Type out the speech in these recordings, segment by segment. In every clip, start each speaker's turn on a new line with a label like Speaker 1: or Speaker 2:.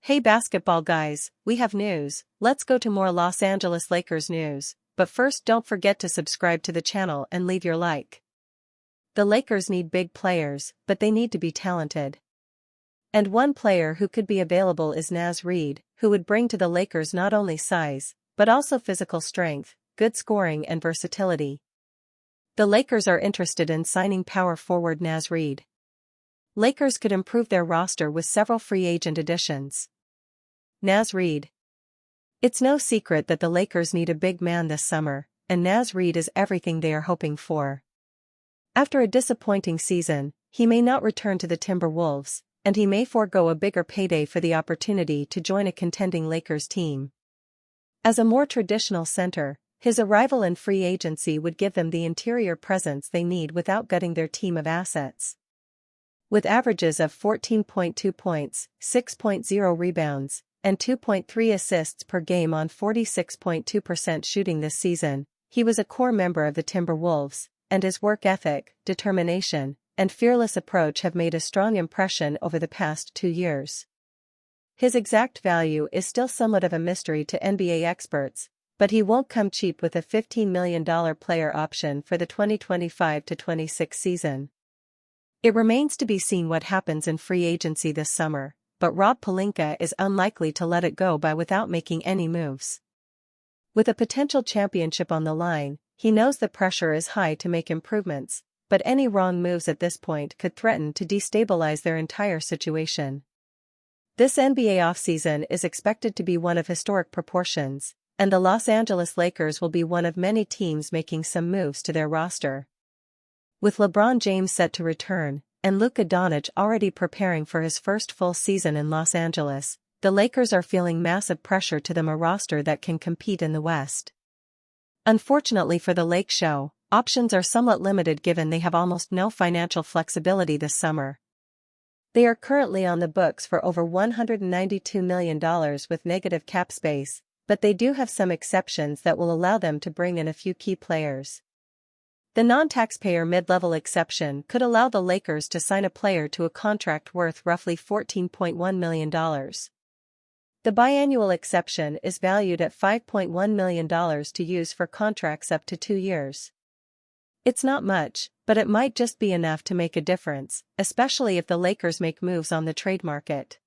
Speaker 1: Hey basketball guys, we have news. Let's go to more Los Angeles Lakers news, but first don't forget to subscribe to the channel and leave your like. The Lakers need big players, but they need to be talented. And one player who could be available is Naz Reid, who would bring to the Lakers not only size, but also physical strength, good scoring and versatility. The Lakers are interested in signing power forward Naz Reid. Lakers could improve their roster with several free agent additions. Naz Reid. It's no secret that the Lakers need a big man this summer, and Naz Reid is everything they are hoping for. After a disappointing season, he may not return to the Timberwolves, and he may forego a bigger payday for the opportunity to join a contending Lakers team. As a more traditional center, his arrival in free agency would give them the interior presence they need without gutting their team of assets. With averages of 14.2 points, 6.0 rebounds, and 2.3 assists per game on 46.2% shooting this season, he was a core member of the Timberwolves, and his work ethic, determination, and fearless approach have made a strong impression over the past 2 years. His exact value is still somewhat of a mystery to NBA experts, but he won't come cheap with a $15 million player option for the 2025-26 season. It remains to be seen what happens in free agency this summer, but Rob Pelinka is unlikely to let it go by without making any moves. With a potential championship on the line, he knows the pressure is high to make improvements, but any wrong moves at this point could threaten to destabilize their entire situation. This NBA offseason is expected to be one of historic proportions, and the Los Angeles Lakers will be one of many teams making some moves to their roster. With LeBron James set to return, and Luka Doncic already preparing for his first full season in Los Angeles, the Lakers are feeling massive pressure to them a roster that can compete in the West. Unfortunately for the Lake Show, options are somewhat limited given they have almost no financial flexibility this summer. They are currently on the books for over $192 million with negative cap space, but they do have some exceptions that will allow them to bring in a few key players. The non-taxpayer mid-level exception could allow the Lakers to sign a player to a contract worth roughly $14.1 million. The biannual exception is valued at $5.1 million to use for contracts up to 2 years. It's not much, but it might just be enough to make a difference, especially if the Lakers make moves on the trade market.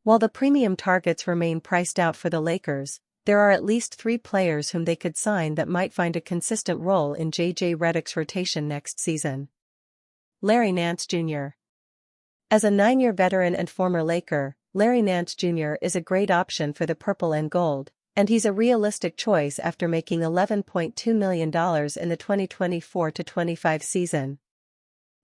Speaker 1: While the premium targets remain priced out for the Lakers, there are at least 3 players whom they could sign that might find a consistent role in J.J. Redick's rotation next season. Larry Nance Jr. As a 9-year veteran and former Laker, Larry Nance Jr. is a great option for the purple and gold, and he's a realistic choice after making $11.2 million in the 2024-25 season.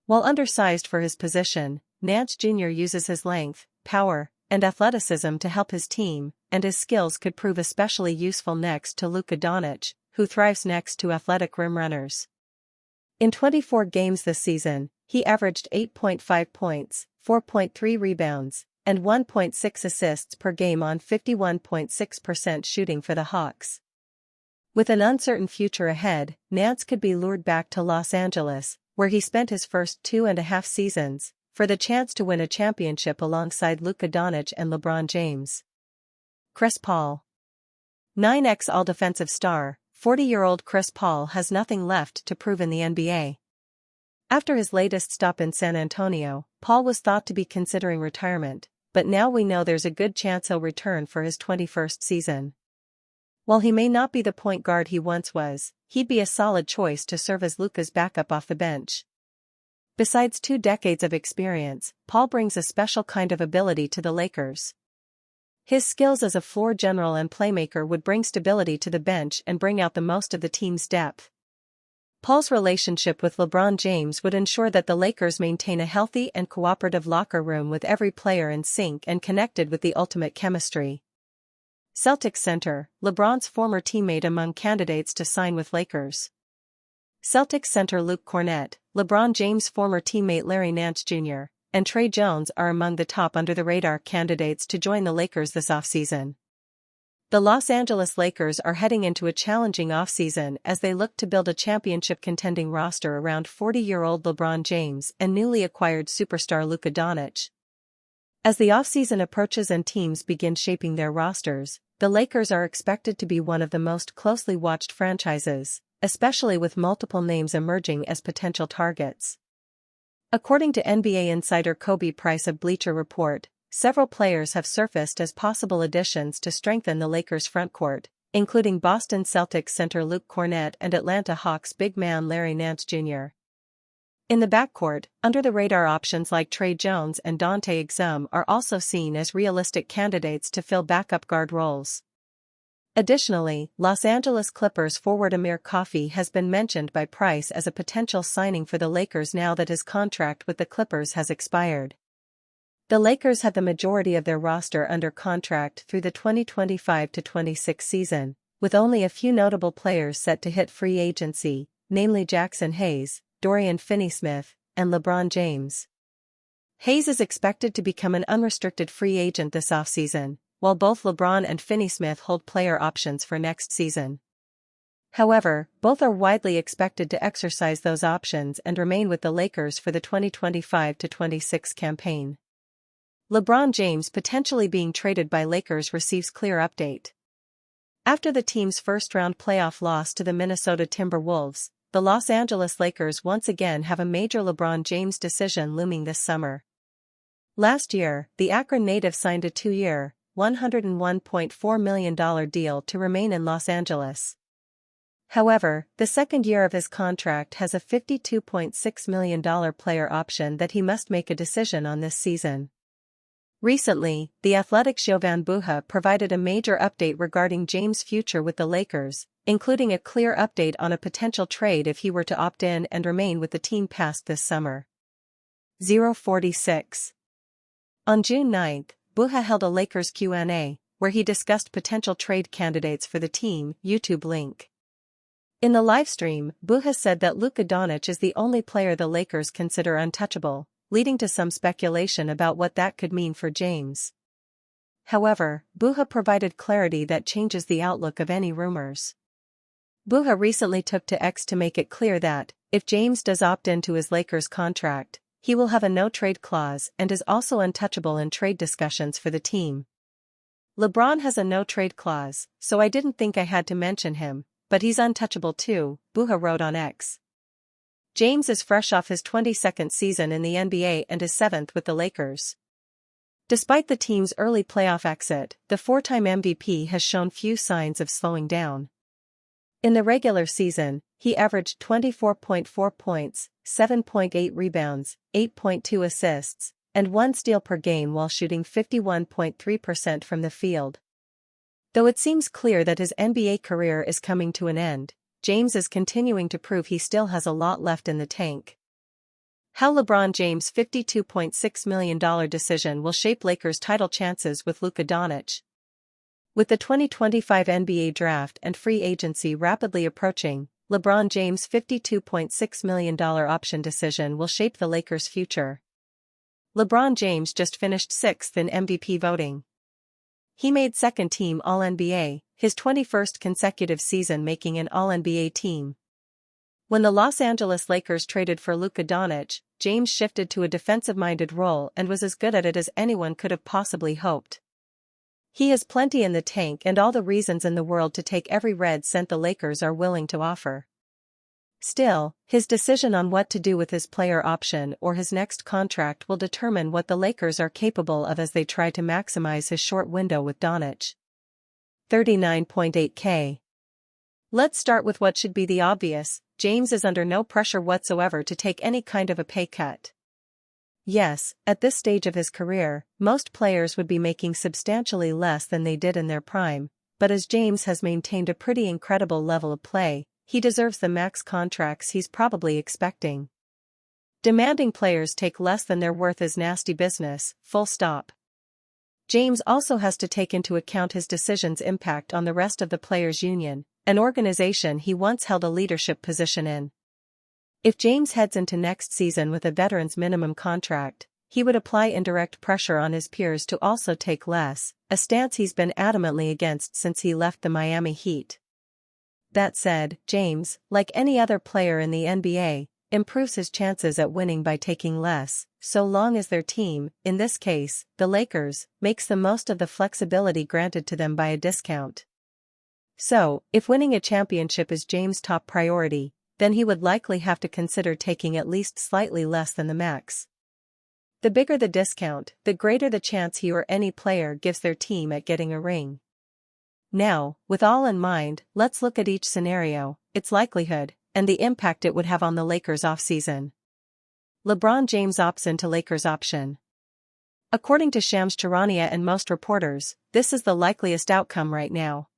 Speaker 1: While undersized for his position, Nance Jr. uses his length, power, and athleticism to help his team, and his skills could prove especially useful next to Luka Doncic, who thrives next to athletic rim runners. In 24 games this season, he averaged 8.5 points, 4.3 rebounds, and 1.6 assists per game on 51.6% shooting for the Hawks. With an uncertain future ahead, Nance could be lured back to Los Angeles, where he spent his first 2.5 seasons, for the chance to win a championship alongside Luka Doncic and LeBron James. Chris Paul. 9x All-Defensive star, 40-year-old Chris Paul has nothing left to prove in the NBA. After his latest stop in San Antonio, Paul was thought to be considering retirement, but now we know there's a good chance he'll return for his 21st season. While he may not be the point guard he once was, he'd be a solid choice to serve as Luka's backup off the bench. Besides 2 decades of experience, Paul brings a special kind of ability to the Lakers. His skills as a floor general and playmaker would bring stability to the bench and bring out the most of the team's depth. Paul's relationship with LeBron James would ensure that the Lakers maintain a healthy and cooperative locker room with every player in sync and connected with the ultimate chemistry. Celtics center, LeBron's former teammate among candidates to sign with Lakers. Celtics center Luke Kornet, LeBron James' former teammate Larry Nance Jr., and Trey Jones are among the top under-the-radar candidates to join the Lakers this offseason. The Los Angeles Lakers are heading into a challenging offseason as they look to build a championship-contending roster around 40-year-old LeBron James and newly acquired superstar Luka Doncic. As the offseason approaches and teams begin shaping their rosters, the Lakers are expected to be one of the most closely watched franchises, especially with multiple names emerging as potential targets. According to NBA insider Kobe Price of Bleacher Report, several players have surfaced as possible additions to strengthen the Lakers' frontcourt, including Boston Celtics center Luke Kornet and Atlanta Hawks big man Larry Nance Jr. In the backcourt, under-the-radar options like Trey Jones and Dante Exum are also seen as realistic candidates to fill backup guard roles. Additionally, Los Angeles Clippers forward Amir Coffey has been mentioned by Price as a potential signing for the Lakers now that his contract with the Clippers has expired. The Lakers have the majority of their roster under contract through the 2025-26 season, with only a few notable players set to hit free agency, namely Jackson Hayes, Dorian Finney-Smith, and LeBron James. Hayes is expected to become an unrestricted free agent this offseason, while both LeBron and Finney-Smith hold player options for next season. However, both are widely expected to exercise those options and remain with the Lakers for the 2025-26 campaign. LeBron James potentially being traded by Lakers receives clear update. After the team's first-round playoff loss to the Minnesota Timberwolves, the Los Angeles Lakers once again have a major LeBron James decision looming this summer. Last year, the Akron native signed a 2-year, $101.4 million deal to remain in Los Angeles. However, the second year of his contract has a $52.6 million player option that he must make a decision on this season. Recently, The Athletic's Jovan Buha provided a major update regarding James' future with the Lakers, including a clear update on a potential trade if he were to opt in and remain with the team past this summer. 046. On June 9, Buha held a Lakers Q&A, where he discussed potential trade candidates for the team, YouTube link. In the livestream, Buha said that Luka Doncic is the only player the Lakers consider untouchable, leading to some speculation about what that could mean for James. However, Buha provided clarity that changes the outlook of any rumors. Buha recently took to X to make it clear that, if James does opt into his Lakers contract, he will have a no-trade clause and is also untouchable in trade discussions for the team. LeBron has a no-trade clause, so I didn't think I had to mention him, but he's untouchable too, Buha wrote on X. James is fresh off his 22nd season in the NBA and is 7th with the Lakers. Despite the team's early playoff exit, the four-time MVP has shown few signs of slowing down. In the regular season, he averaged 24.4 points, 7.8 rebounds, 8.2 assists, and 1 steal per game while shooting 51.3% from the field. Though it seems clear that his NBA career is coming to an end, James is continuing to prove he still has a lot left in the tank. How LeBron James' $52.6 million decision will shape Lakers' title chances with Luka Doncic. With the 2025 NBA draft and free agency rapidly approaching, LeBron James' $52.6 million option decision will shape the Lakers' future. LeBron James just finished 6th in MVP voting. He made second-team All-NBA, his 21st consecutive season making an All-NBA team. When the Los Angeles Lakers traded for Luka Doncic, James shifted to a defensive-minded role and was as good at it as anyone could have possibly hoped. He has plenty in the tank and all the reasons in the world to take every red cent the Lakers are willing to offer. Still, his decision on what to do with his player option or his next contract will determine what the Lakers are capable of as they try to maximize his short window with Doncic. 39.8K. Let's start with what should be the obvious: James is under no pressure whatsoever to take any kind of a pay cut. Yes, at this stage of his career, most players would be making substantially less than they did in their prime, but as James has maintained a pretty incredible level of play, he deserves the max contracts he's probably expecting. Demanding players take less than they're worth is nasty business, full stop. James also has to take into account his decision's impact on the rest of the players' union, an organization he once held a leadership position in. If James heads into next season with a veteran's minimum contract, he would apply indirect pressure on his peers to also take less, a stance he's been adamantly against since he left the Miami Heat. That said, James, like any other player in the NBA, improves his chances at winning by taking less, so long as their team, in this case, the Lakers, makes the most of the flexibility granted to them by a discount. So, if winning a championship is James' top priority, then he would likely have to consider taking at least slightly less than the max. The bigger the discount, the greater the chance he or any player gives their team at getting a ring. Now, with all in mind, let's look at each scenario, its likelihood, and the impact it would have on the Lakers offseason. LeBron James opts into Lakers option. According to Shams Charania and most reporters, this is the likeliest outcome right now.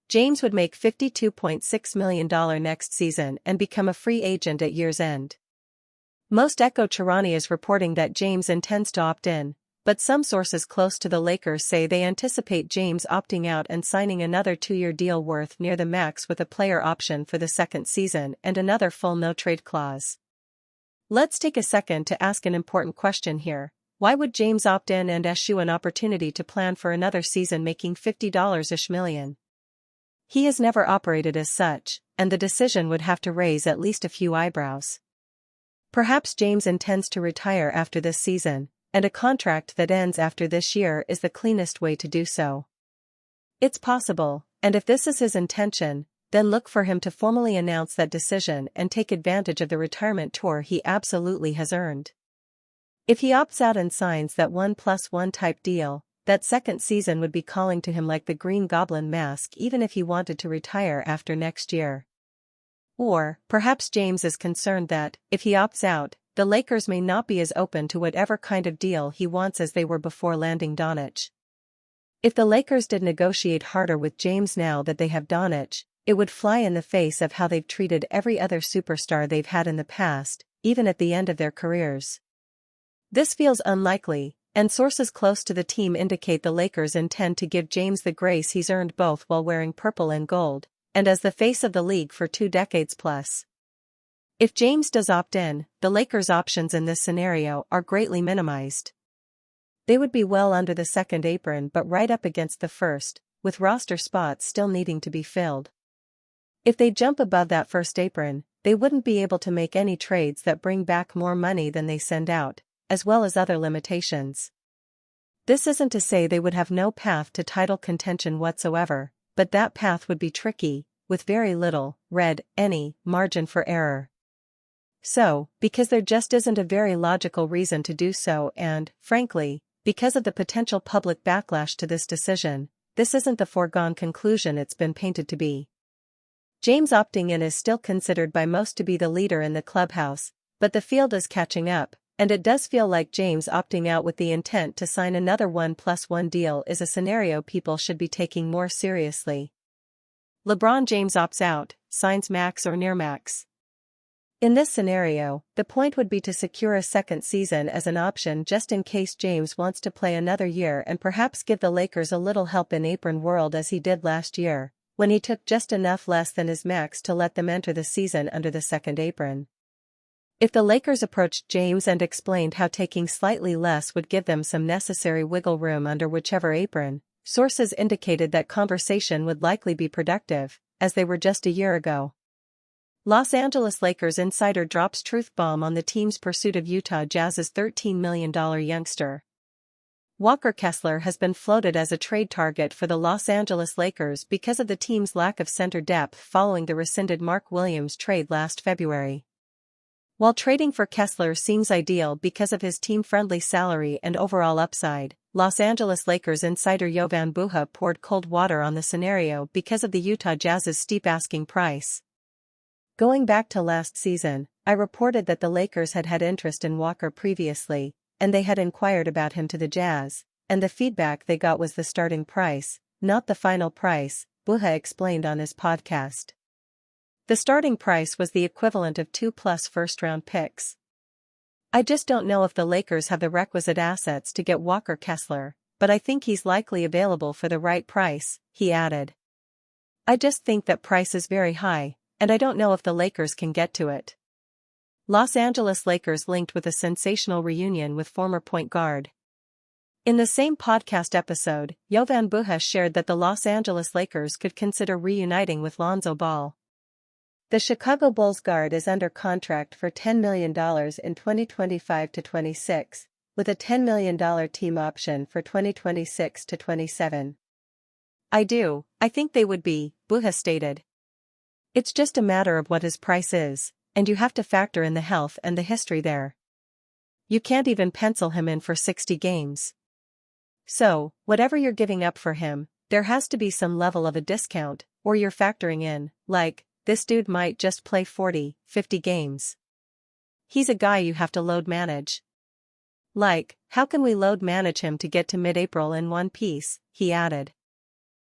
Speaker 1: James would make $52.6 million next season and become a free agent at year's end. Most echo Charania's reporting that James intends to opt in, but some sources close to the Lakers say they anticipate James opting out and signing another 2-year deal worth near the max with a player option for the second season and another full no-trade clause. Let's take a second to ask an important question here. Why would James opt in and eschew an opportunity to plan for another season making $50-ish million? He has never operated as such, and the decision would have to raise at least a few eyebrows. Perhaps James intends to retire after this season, and a contract that ends after this year is the cleanest way to do so. It's possible, and if this is his intention, then look for him to formally announce that decision and take advantage of the retirement tour he absolutely has earned. If he opts out and signs that 1+1 type deal, that second season would be calling to him like the Green Goblin mask even if he wanted to retire after next year. Or, perhaps James is concerned that, if he opts out, the Lakers may not be as open to whatever kind of deal he wants as they were before landing Doncic. If the Lakers did negotiate harder with James now that they have Doncic, it would fly in the face of how they've treated every other superstar they've had in the past, even at the end of their careers. This feels unlikely, and sources close to the team indicate the Lakers intend to give James the grace he's earned both while wearing purple and gold, and as the face of the league for 2 decades plus. If James does opt in, the Lakers' options in this scenario are greatly minimized. They would be well under the second apron but right up against the first, with roster spots still needing to be filled. If they jump above that first apron, they wouldn't be able to make any trades that bring back more money than they send out, as well as other limitations. This isn't to say they would have no path to title contention whatsoever, but that path would be tricky, with very little, any, margin for error. So, because there just isn't a very logical reason to do so and, frankly, because of the potential public backlash to this decision, this isn't the foregone conclusion it's been painted to be. James opting in is still considered by most to be the leader in the clubhouse, but the field is catching up, and it does feel like James opting out with the intent to sign another 1+1 deal is a scenario people should be taking more seriously. LeBron James opts out, signs max or near max. In this scenario, the point would be to secure a second season as an option just in case James wants to play another year and perhaps give the Lakers a little help in apron world as he did last year, when he took just enough less than his max to let them enter the season under the second apron. If the Lakers approached James and explained how taking slightly less would give them some necessary wiggle room under whichever apron, sources indicated that conversation would likely be productive, as they were just a year ago. Los Angeles Lakers insider drops truth bomb on the team's pursuit of Utah Jazz's $13 million youngster. Walker Kessler has been floated as a trade target for the Los Angeles Lakers because of the team's lack of center depth following the rescinded Mark Williams trade last February. While trading for Kessler seems ideal because of his team-friendly salary and overall upside, Los Angeles Lakers insider Jovan Buha poured cold water on the scenario because of the Utah Jazz's steep asking price. Going back to last season, I reported that the Lakers had had interest in Walker previously, and they had inquired about him to the Jazz, and the feedback they got was the starting price, not the final price, Buha explained on his podcast. The starting price was the equivalent of 2+ first-round picks. I just don't know if the Lakers have the requisite assets to get Walker Kessler, but I think he's likely available for the right price, he added. I just think that price is very high, and I don't know if the Lakers can get to it. Los Angeles Lakers linked with a sensational reunion with former point guard. In the same podcast episode, Jovan Buha shared that the Los Angeles Lakers could consider reuniting with Lonzo Ball. The Chicago Bulls guard is under contract for $10 million in 2025-26, with a $10 million team option for 2026-27. I think they would be, Buha stated. It's just a matter of what his price is, and you have to factor in the health and the history there. You can't even pencil him in for 60 games. So, whatever you're giving up for him, there has to be some level of a discount, or you're factoring in, like, this dude might just play 40, 50 games. He's a guy you have to load manage. Like, how can we load manage him to get to mid-April in one piece, he added.